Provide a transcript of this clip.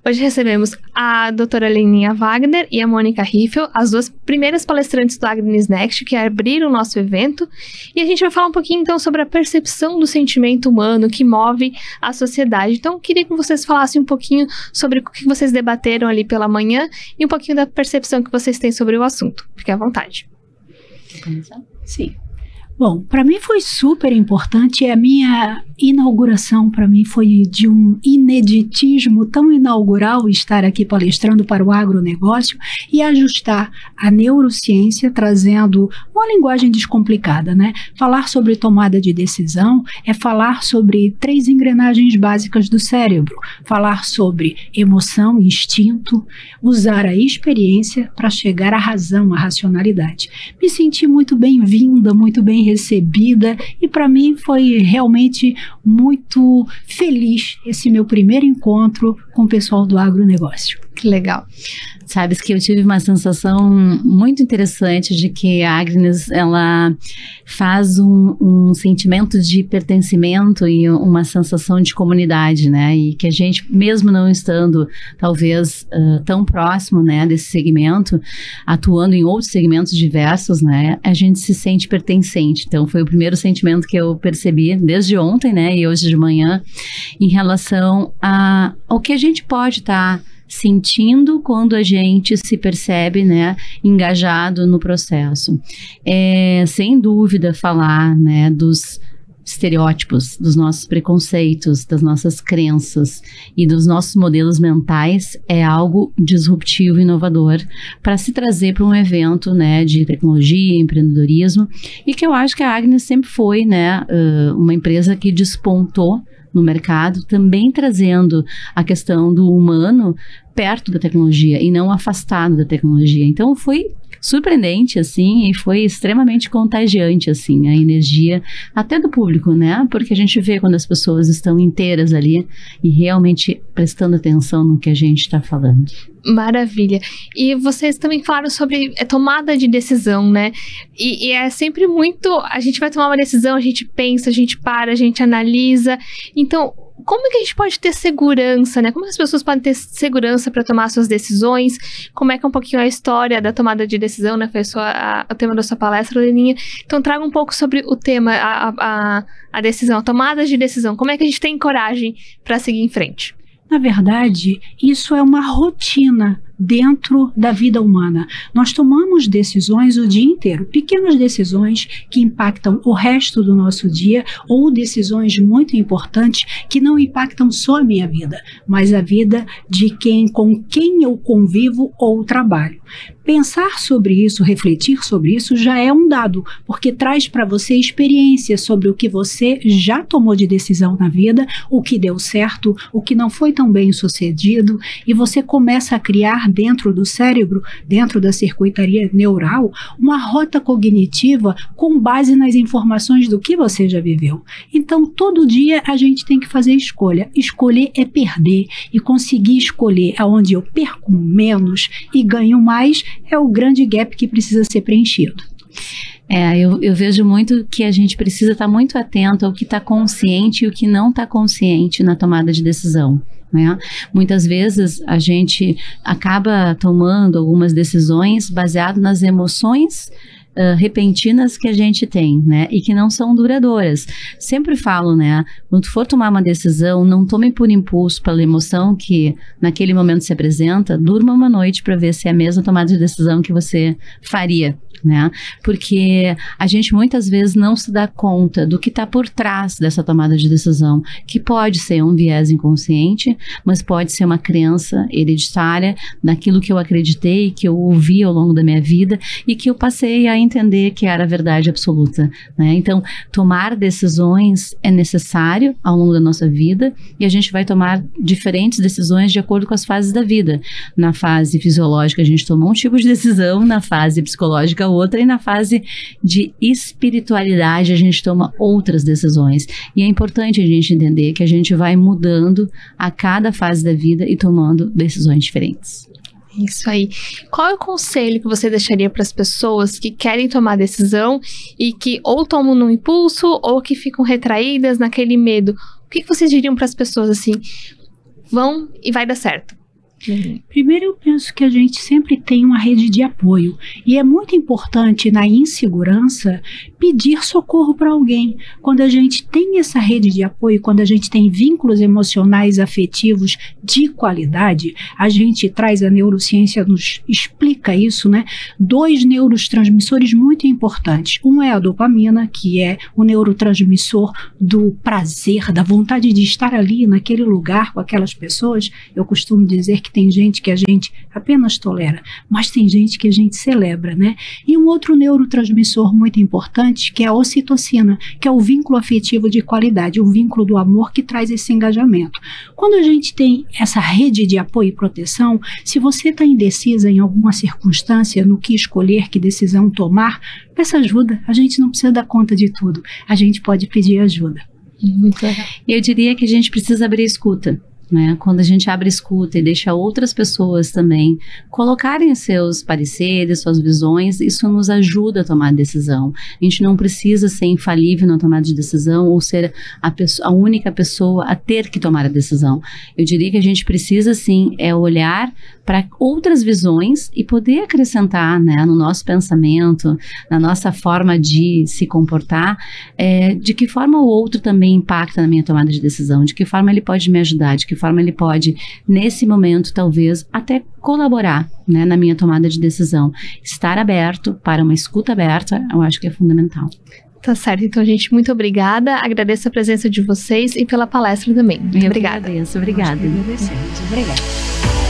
Hoje recebemos a doutora Leninha Wagner e a Mônica Riffel, as duas primeiras palestrantes do Agnes Next, que abriram o nosso evento. E a gente vai falar um pouquinho, então, sobre a percepção do sentimento humano que move a sociedade. Então, queria que vocês falassem um pouquinho sobre o que vocês debateram ali pela manhã e um pouquinho da percepção que vocês têm sobre o assunto. Fique à vontade. Sim. Bom, para mim foi super importante, a minha inauguração para mim foi de um ineditismo tão inaugural estar aqui palestrando para o agronegócio e ajustar a neurociência trazendo uma linguagem descomplicada, né? Falar sobre tomada de decisão é falar sobre 3 engrenagens básicas do cérebro, falar sobre emoção, instinto, usar a experiência para chegar à razão, à racionalidade. Me senti muito bem-vinda, muito bem recebida e para mim foi realmente muito feliz esse meu primeiro encontro com o pessoal do agronegócio. Que legal. Sabes que eu tive uma sensação muito interessante de que a Agnes, ela faz um sentimento de pertencimento e uma sensação de comunidade, né? E que a gente, mesmo não estando, talvez, tão próximo, né, desse segmento, atuando em outros segmentos diversos, né, a gente se sente pertencente. Então, foi o primeiro sentimento que eu percebi desde ontem, né, e hoje de manhã, em relação ao que a gente pode estar sentindo quando a gente se percebe, né, engajado no processo. Sem dúvida falar, né, dos estereótipos, dos nossos preconceitos, das nossas crenças e dos nossos modelos mentais é algo disruptivo e inovador para se trazer para um evento, né, de tecnologia, empreendedorismo, e que eu acho que a Agnes sempre foi, né, uma empresa que despontou no mercado, também trazendo a questão do humano perto da tecnologia e não afastado da tecnologia. Então foi surpreendente, assim, e foi extremamente contagiante, assim, a energia até do público, né? Porque a gente vê quando as pessoas estão inteiras ali e realmente prestando atenção no que a gente está falando. Maravilha. E vocês também falaram sobre tomada de decisão, né? E é sempre muito... A gente vai tomar uma decisão, a gente pensa, a gente para, a gente analisa. Então, como é que a gente pode ter segurança, né? Como as pessoas podem ter segurança para tomar suas decisões? Como é que é um pouquinho a história da tomada de decisão, né? Foi o tema da sua palestra, Leninha. Então, traga um pouco sobre o tema, a decisão, a tomada de decisão. Como é que a gente tem coragem para seguir em frente? Na verdade, isso é uma rotina dentro da vida humana. Nós tomamos decisões o dia inteiro, pequenas decisões que impactam o resto do nosso dia ou decisões muito importantes que não impactam só a minha vida, mas a vida de com quem eu convivo ou trabalho. Pensar sobre isso, refletir sobre isso já é um dado, porque traz para você experiência sobre o que você já tomou de decisão na vida, o que deu certo, o que não foi tão bem sucedido, e você começa a criar dentro do cérebro, dentro da circuitaria neural, uma rota cognitiva com base nas informações do que você já viveu. Então, todo dia a gente tem que fazer escolha. Escolher é perder, e conseguir escolher aonde eu perco menos e ganho mais é o grande gap que precisa ser preenchido. Eu vejo muito que a gente precisa estar muito atento ao que está consciente e o que não está consciente na tomada de decisão, né? Muitas vezes a gente acaba tomando algumas decisões baseado nas emoções repentinas que a gente tem, né, e que não são duradouras. Sempre falo, né, quando for tomar uma decisão, não tome por impulso, pela emoção que naquele momento se apresenta, durma uma noite para ver se é a mesma tomada de decisão que você faria, né, porque a gente muitas vezes não se dá conta do que está por trás dessa tomada de decisão, que pode ser um viés inconsciente, mas pode ser uma crença hereditária daquilo que eu acreditei, que eu ouvi ao longo da minha vida e que eu passei a entender que era a verdade absoluta, né? Então, tomar decisões é necessário ao longo da nossa vida e a gente vai tomar diferentes decisões de acordo com as fases da vida. Na fase fisiológica, a gente toma um tipo de decisão, na fase psicológica, outra, e na fase de espiritualidade, a gente toma outras decisões. E é importante a gente entender que a gente vai mudando a cada fase da vida e tomando decisões diferentes. Isso aí. Qual é o conselho que você deixaria para as pessoas que querem tomar decisão e que ou tomam no impulso ou que ficam retraídas naquele medo? O que vocês diriam para as pessoas assim? Vão e vai dar certo. Primeiro, eu penso que a gente sempre tem uma rede de apoio e é muito importante na insegurança pedir socorro para alguém. Quando a gente tem essa rede de apoio, quando a gente tem vínculos emocionais, afetivos de qualidade, a gente traz, a neurociência nos explica isso, né? 2 neurotransmissores muito importantes. Um é a dopamina, que é o neurotransmissor do prazer, da vontade de estar ali naquele lugar com aquelas pessoas. Eu costumo dizer que tem gente que a gente apenas tolera, mas tem gente que a gente celebra, né? E um outro neurotransmissor muito importante, que é a ocitocina, que é o vínculo afetivo de qualidade, o vínculo do amor que traz esse engajamento. Quando a gente tem essa rede de apoio e proteção, se você está indecisa em alguma circunstância, no que escolher, que decisão tomar, peça ajuda. A gente não precisa dar conta de tudo. A gente pode pedir ajuda. Muito legal. Eu diria que a gente precisa abrir escuta. Né? Quando a gente abre escuta e deixa outras pessoas também colocarem seus pareceres, suas visões, isso nos ajuda a tomar decisão. A gente não precisa ser infalível na tomada de decisão ou ser a única pessoa a ter que tomar a decisão. Eu diria que a gente precisa sim olhar para outras visões e poder acrescentar, né, no nosso pensamento, na nossa forma de se comportar, de que forma o outro também impacta na minha tomada de decisão, de que forma ele pode me ajudar, de que forma ele pode, nesse momento, talvez, até colaborar, né, na minha tomada de decisão. Estar aberto para uma escuta aberta, eu acho que é fundamental. Tá certo. Então, gente, muito obrigada. Agradeço a presença de vocês e pela palestra também. Muito obrigada. Agradeço. Obrigada. Obrigada.